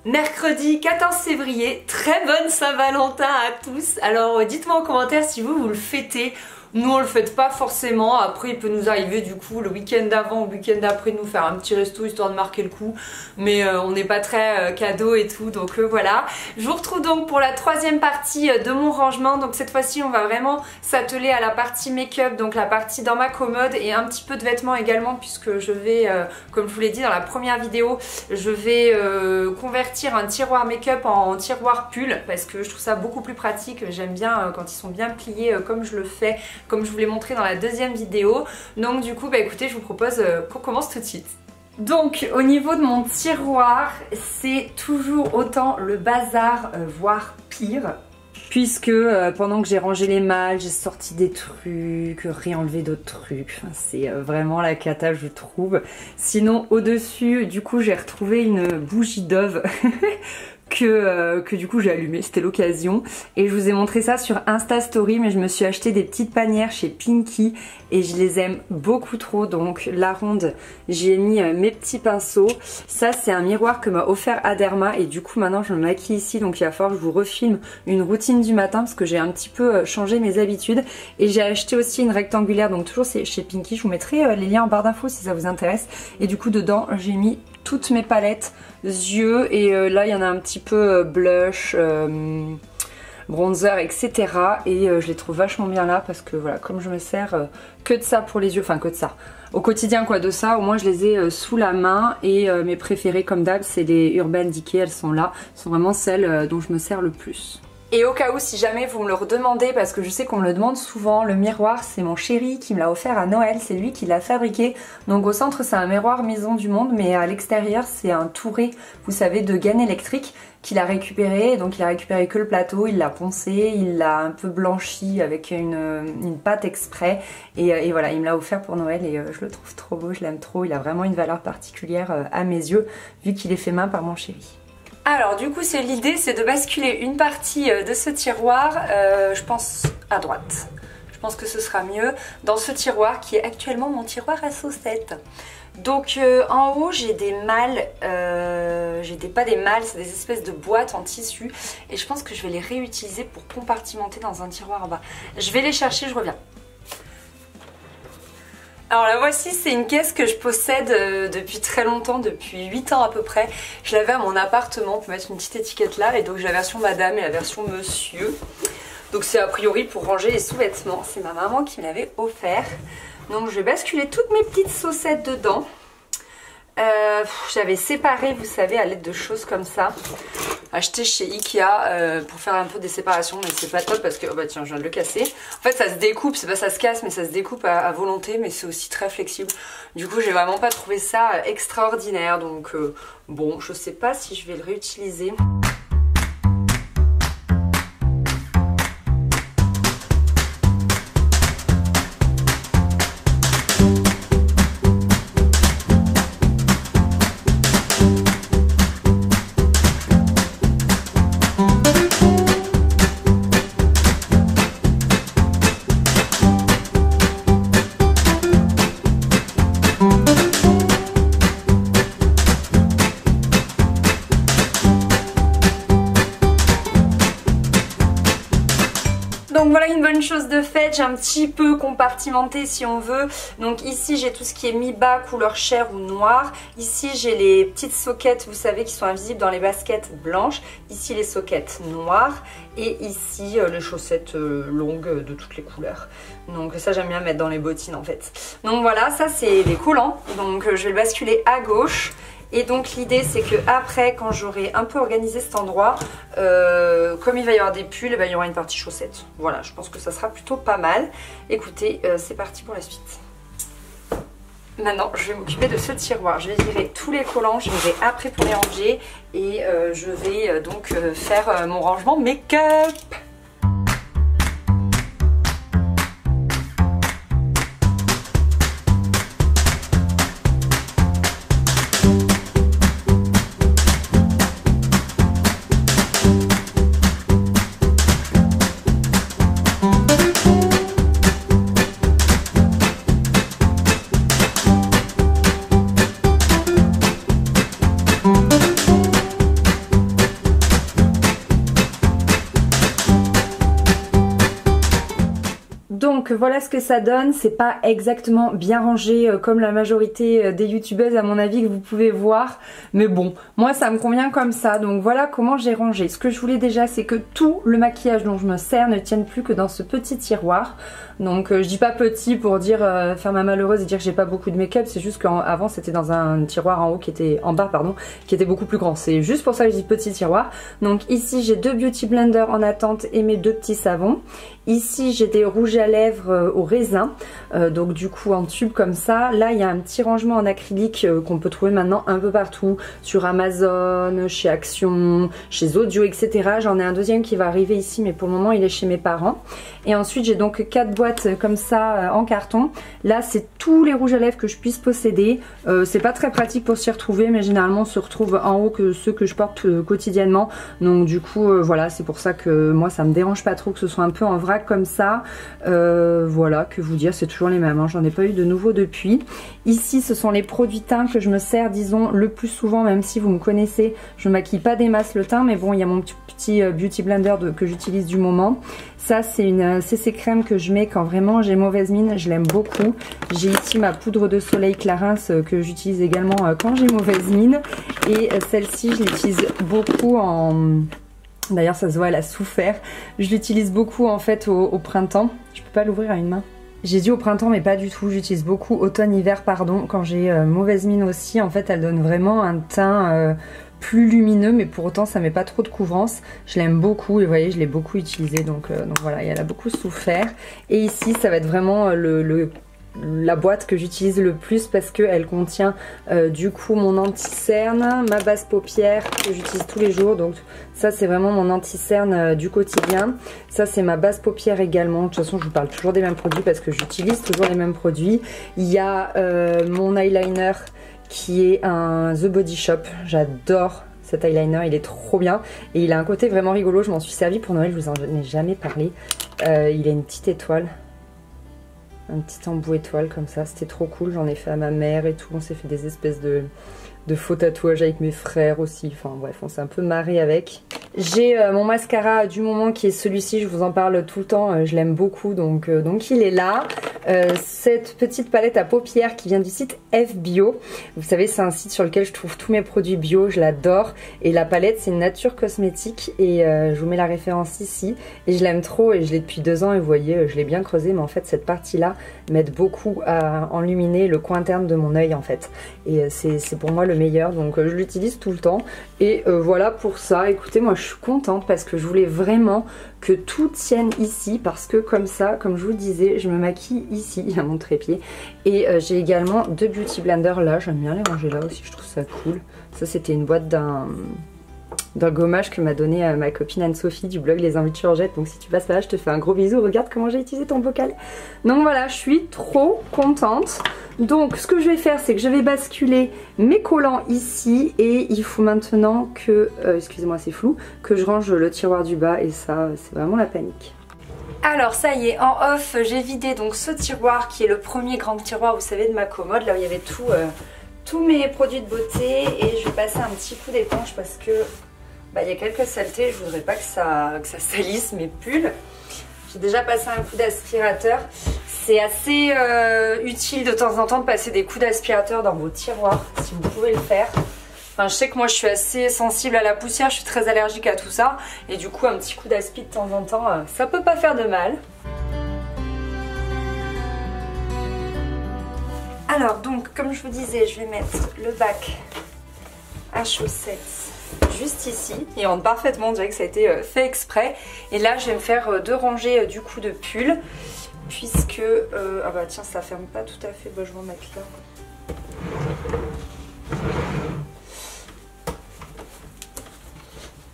Mercredi 14 février, très bonne Saint-Valentin à tous. Alors dites-moi en commentaire si vous le fêtez. Nous on le fête pas forcément, après il peut nous arriver du coup le week-end d'avant ou le week-end d'après de nous faire un petit resto histoire de marquer le coup. Mais on n'est pas très cadeau et tout, donc voilà. Je vous retrouve donc pour la troisième partie de mon rangement. Donc cette fois-ci on va vraiment s'atteler à la partie make-up, donc la partie dans ma commode et un petit peu de vêtements également, puisque je vais, comme je vous l'ai dit dans la première vidéo, je vais convertir un tiroir make-up en tiroir pull, parce que je trouve ça beaucoup plus pratique. J'aime bien quand ils sont bien pliés comme je le fais, comme je vous l'ai montré dans la deuxième vidéo. Donc du coup bah écoutez, je vous propose qu'on commence tout de suite. Donc au niveau de mon tiroir, c'est toujours autant le bazar, voire pire. Puisque pendant que j'ai rangé les malles, j'ai sorti des trucs, réenlevé d'autres trucs. Enfin, c'est vraiment la cata, je trouve. Sinon au-dessus, du coup j'ai retrouvé une bougie Dove que du coup j'ai allumé, c'était l'occasion, et je vous ai montré ça sur Insta Story, mais je me suis acheté des petites panières chez Pinky et je les aime beaucoup trop. Donc la ronde, j'y ai mis mes petits pinceaux. Ça c'est un miroir que m'a offert Aderma et du coup maintenant je me maquille ici, donc il va falloir que je vous refilme une routine du matin parce que j'ai un petit peu changé mes habitudes. Et j'ai acheté aussi une rectangulaire, donc toujours c'est chez Pinky, je vous mettrai les liens en barre d'infos si ça vous intéresse. Et du coup dedans j'ai mis toutes mes palettes yeux, et là il y en a un petit peu blush, bronzer, etc. Et je les trouve vachement bien là parce que voilà, comme je me sers que de ça pour les yeux, enfin que de ça au quotidien quoi, de ça au moins je les ai sous la main. Et mes préférées comme d'hab c'est les Urban Decay, elles sont là, ce sont vraiment celles dont je me sers le plus. Et au cas où, si jamais vous me le redemandez, parce que je sais qu'on me le demande souvent, le miroir c'est mon chéri qui me l'a offert à Noël, c'est lui qui l'a fabriqué. Donc au centre c'est un miroir maison du monde, mais à l'extérieur c'est un touré, vous savez, de gaine électrique qu'il a récupéré. Donc il a récupéré que le plateau, il l'a poncé, il l'a un peu blanchi avec une pâte exprès, et voilà, il me l'a offert pour Noël et je le trouve trop beau, je l'aime trop, il a vraiment une valeur particulière à mes yeux vu qu'il est fait main par mon chéri. Alors du coup l'idée c'est de basculer une partie de ce tiroir, je pense à droite. Je pense que ce sera mieux dans ce tiroir qui est actuellement mon tiroir à saucettes. Donc en haut j'ai des malles, pas des malles, c'est des espèces de boîtes en tissu, et je pense que je vais les réutiliser pour compartimenter dans un tiroir en bas. Je vais les chercher, je reviens. Alors la voici, c'est une caisse que je possède depuis très longtemps, depuis 8 ans à peu près. Je l'avais à mon appartement, on peut mettre une petite étiquette là, et donc j'ai la version madame et la version monsieur. Donc c'est a priori pour ranger les sous-vêtements, c'est ma maman qui me l'avait offert. Donc je vais basculer toutes mes petites saucettes dedans. J'avais séparé, vous savez, à l'aide de choses comme ça, acheté chez Ikea pour faire un peu des séparations, mais c'est pas top parce que, oh bah tiens, je viens de le casser. En fait ça se découpe, c'est pas ça se casse, mais ça se découpe à volonté, mais c'est aussi très flexible. Du coup j'ai vraiment pas trouvé ça extraordinaire, donc bon, je sais pas si je vais le réutiliser. Donc voilà une bonne chose de faite, j'ai un petit peu compartimenté si on veut. Donc ici j'ai tout ce qui est mi-bas, couleur chair ou noir. Ici j'ai les petites soquettes, vous savez, qui sont invisibles dans les baskets blanches. Ici les soquettes noires. Et ici les chaussettes longues de toutes les couleurs. Donc ça j'aime bien mettre dans les bottines en fait. Donc voilà, ça c'est les collants. Donc je vais le basculer à gauche. Et donc l'idée c'est que après, quand j'aurai un peu organisé cet endroit, comme il va y avoir des pulls, il y aura une partie chaussettes. Voilà, je pense que ça sera plutôt pas mal. Écoutez, c'est parti pour la suite. Maintenant je vais m'occuper de ce tiroir. Je vais virer tous les collants, je vais après pour les ranger. Et je vais donc faire mon rangement make-up. Donc voilà ce que ça donne, c'est pas exactement bien rangé comme la majorité des youtubeuses à mon avis que vous pouvez voir, mais bon, moi ça me convient comme ça. Donc voilà comment j'ai rangé. Ce que je voulais déjà, c'est que tout le maquillage dont je me sers ne tienne plus que dans ce petit tiroir. Donc je dis pas petit pour dire faire ma malheureuse et dire que j'ai pas beaucoup de make-up, c'est juste qu'avant c'était dans un tiroir en haut qui était en bas pardon, qui était beaucoup plus grand. C'est juste pour ça que je dis petit tiroir. Donc ici j'ai 2 beauty blenders en attente et mes 2 petits savons. Ici j'ai des rouges à lèvres au raisin, donc du coup en tube comme ça. Là il y a un petit rangement en acrylique qu'on peut trouver maintenant un peu partout, sur Amazon, chez Action, chez Audio, etc. J'en ai un deuxième qui va arriver ici, mais pour le moment il est chez mes parents. Et ensuite j'ai donc 4 boîtes comme ça en carton. Là c'est tous les rouges à lèvres que je puisse posséder. C'est pas très pratique pour s'y retrouver, mais généralement on se retrouve en haut que ceux que je porte quotidiennement. Donc du coup voilà, c'est pour ça que moi ça me dérange pas trop que ce soit un peu en vrac comme ça. Voilà, que vous dire, c'est toujours les mêmes, hein. J'en ai pas eu de nouveau depuis. Ici ce sont les produits teint que je me sers disons le plus souvent, même si vous me connaissez, je maquille pas des masses le teint, mais bon il y a mon petit beauty blender que j'utilise du moment. Ça c'est une CC crème que je mets quand vraiment j'ai mauvaise mine, je l'aime beaucoup. J'ai ici ma poudre de soleil Clarins que j'utilise également quand j'ai mauvaise mine. Et celle-ci je l'utilise beaucoup en... D'ailleurs ça se voit, elle a souffert. Je l'utilise beaucoup en fait au printemps. Je peux pas l'ouvrir à une main. J'ai dit au printemps mais pas du tout, j'utilise beaucoup automne-hiver pardon, quand j'ai mauvaise mine aussi. En fait elle donne vraiment un teint plus lumineux, mais pour autant ça met pas trop de couvrance. Je l'aime beaucoup et vous voyez je l'ai beaucoup utilisé, donc voilà, et elle a beaucoup souffert. Et ici ça va être vraiment la boîte que j'utilise le plus parce qu'elle contient du coup mon anti-cerne, ma base paupière que j'utilise tous les jours. Donc ça c'est vraiment mon anti-cerne du quotidien. Ça c'est ma base paupière également. De toute façon je vous parle toujours des mêmes produits parce que j'utilise toujours les mêmes produits. Il y a mon eyeliner qui est un The Body Shop. J'adore cet eyeliner, il est trop bien et il a un côté vraiment rigolo. Je m'en suis servi pour Noël, je vous en ai jamais parlé. Il a une petite étoile, un petit embout étoile comme ça, c'était trop cool. J'en ai fait à ma mère et tout, on s'est fait des espèces de faux tatouages avec mes frères aussi, enfin bref on s'est un peu marré avec. J'ai mon mascara du moment qui est celui-ci, je vous en parle tout le temps, je l'aime beaucoup, donc il est là. Cette petite palette à paupières qui vient du site FBio, vous savez c'est un site sur lequel je trouve tous mes produits bio, je l'adore. Et la palette c'est une nature cosmétique et je vous mets la référence ici. Et je l'aime trop et je l'ai depuis 2 ans et vous voyez je l'ai bien creusé, mais en fait cette partie là m'aide beaucoup à enluminer le coin interne de mon œil en fait. Et c'est pour moi le meilleur, donc je l'utilise tout le temps. Et voilà pour ça, écoutez moi je suis contente parce que je voulais vraiment que tout tienne ici, parce que comme ça, comme je vous le disais, je me maquille ici à mon trépied. Et j'ai également 2 beauty blenders là, j'aime bien les ranger là aussi, je trouve ça cool. Ça c'était une boîte d'un gommage que m'a donné ma copine Anne-Sophie du blog Les Envies de Georgette. Donc si tu passes par là, je te fais un gros bisou, regarde comment j'ai utilisé ton bocal. Donc voilà, je suis trop contente. Donc ce que je vais faire, c'est que je vais basculer mes collants ici et il faut maintenant que, excusez-moi c'est flou, que je range le tiroir du bas et ça c'est vraiment la panique. Alors ça y est, en off, j'ai vidé donc ce tiroir qui est le premier grand tiroir, vous savez, de ma commode, là où il y avait tous mes produits de beauté, et je vais passer un petit coup d'éponge parce que il y a quelques saletés, je voudrais pas que ça salisse mes pulls. J'ai déjà passé un coup d'aspirateur. C'est assez utile de temps en temps de passer des coups d'aspirateur dans vos tiroirs, si vous pouvez le faire. Enfin, je sais que moi je suis assez sensible à la poussière, je suis très allergique à tout ça. Et du coup un petit coup d'aspi de temps en temps, ça peut pas faire de mal. Alors donc comme je vous disais, je vais mettre le bac à chaussettes juste ici. Il rentre parfaitement, on dirait que ça a été fait exprès. Et là je vais me faire 2 rangées du coup de pulls. Puisque... ah bah tiens, ça ferme pas tout à fait, bah, je vais en mettre là.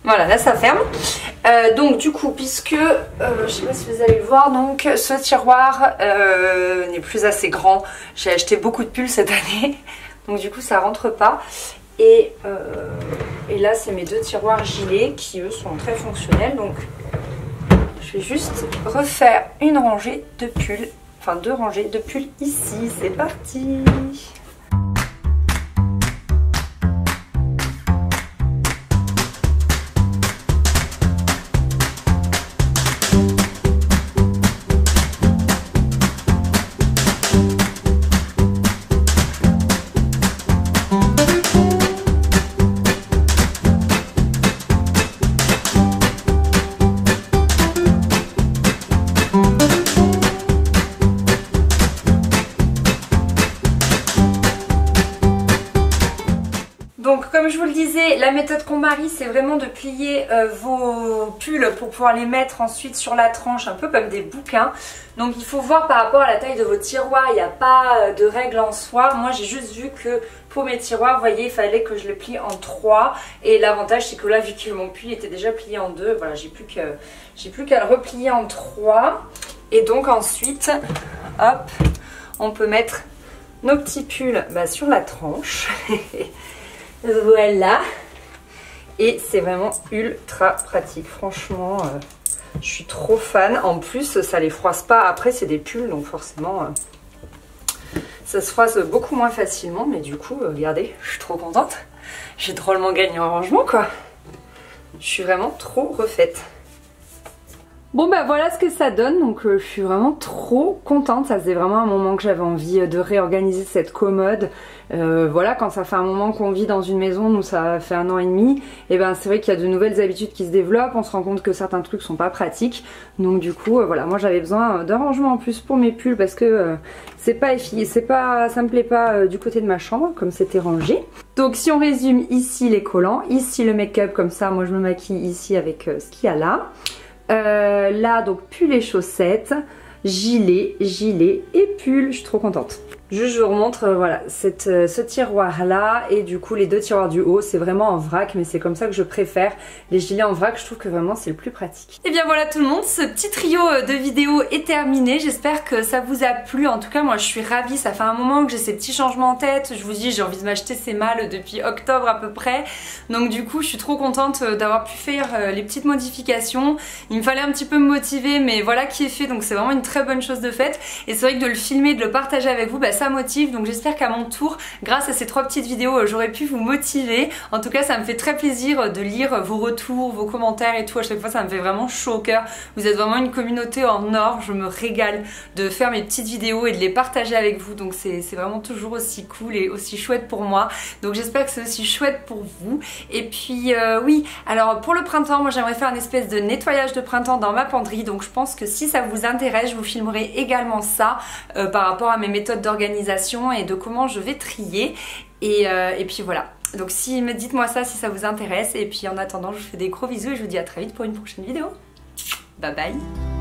Voilà, là ça ferme. Donc du coup, puisque, je sais pas si vous allez le voir, donc ce tiroir n'est plus assez grand. J'ai acheté beaucoup de pulls cette année, donc du coup ça rentre pas. Et là c'est mes 2 tiroirs gilets qui eux sont très fonctionnels, donc je vais juste refaire une rangée de pulls, enfin 2 rangées de pulls ici, c'est parti. la méthode KonMari, c'est vraiment de plier vos pulls pour pouvoir les mettre ensuite sur la tranche, un peu comme des bouquins. Donc il faut voir par rapport à la taille de vos tiroirs, il n'y a pas de règle en soi. Moi j'ai juste vu que pour mes tiroirs, vous voyez, il fallait que je le plie en 3. Et l'avantage c'est que là, vu que mon pull était déjà plié en 2, voilà, j'ai plus qu'à le replier en 3. Et donc ensuite, hop, on peut mettre nos petits pulls sur la tranche. Voilà. Et c'est vraiment ultra pratique, franchement. Je suis trop fan. En plus, ça les froisse pas. Après, c'est des pulls, donc forcément, ça se froisse beaucoup moins facilement. Mais du coup, regardez, je suis trop contente. J'ai drôlement gagné en rangement, quoi. Je suis vraiment trop refaite. Bon bah voilà ce que ça donne, donc je suis vraiment trop contente, ça faisait vraiment un moment que j'avais envie de réorganiser cette commode. Voilà, quand ça fait un moment qu'on vit dans une maison, nous ça fait 1 an et demi, et ben c'est vrai qu'il y a de nouvelles habitudes qui se développent, on se rend compte que certains trucs sont pas pratiques, donc du coup voilà, moi j'avais besoin d'un rangement en plus pour mes pulls parce que ça me plaît pas du côté de ma chambre comme c'était rangé. Donc si on résume, ici les collants, ici le make-up, comme ça moi je me maquille ici avec ce qu'il y a là. Là donc pull et chaussettes, gilet et pull, je suis trop contente. Juste je vous remontre voilà ce tiroir là et du coup les 2 tiroirs du haut, c'est vraiment en vrac, mais c'est comme ça que je préfère les gilets en vrac, je trouve que vraiment c'est le plus pratique. Et bien voilà tout le monde, ce petit trio de vidéos est terminé, j'espère que ça vous a plu. En tout cas moi je suis ravie, ça fait un moment que j'ai ces petits changements en tête, je vous dis j'ai envie de m'acheter ces malles depuis octobre à peu près, donc du coup je suis trop contente d'avoir pu faire les petites modifications. Il me fallait un petit peu me motiver, mais voilà qui est fait, donc c'est vraiment une très bonne chose de faite. Et c'est vrai que de le filmer, de le partager avec vous, ça motive, donc j'espère qu'à mon tour, grâce à ces 3 petites vidéos, j'aurais pu vous motiver. En tout cas ça me fait très plaisir de lire vos retours, vos commentaires et tout, à chaque fois ça me fait vraiment chaud au cœur. Vous êtes vraiment une communauté en or, je me régale de faire mes petites vidéos et de les partager avec vous, donc c'est vraiment toujours aussi cool et aussi chouette pour moi, donc j'espère que c'est aussi chouette pour vous. Et puis oui, alors pour le printemps, moi j'aimerais faire une espèce de nettoyage de printemps dans ma penderie, donc je pense que si ça vous intéresse, je vous filmerai également ça par rapport à mes méthodes d'organisation et de comment je vais trier, et puis voilà. Donc dites-moi ça si ça vous intéresse, et puis en attendant je vous fais des gros bisous et je vous dis à très vite pour une prochaine vidéo. Bye bye.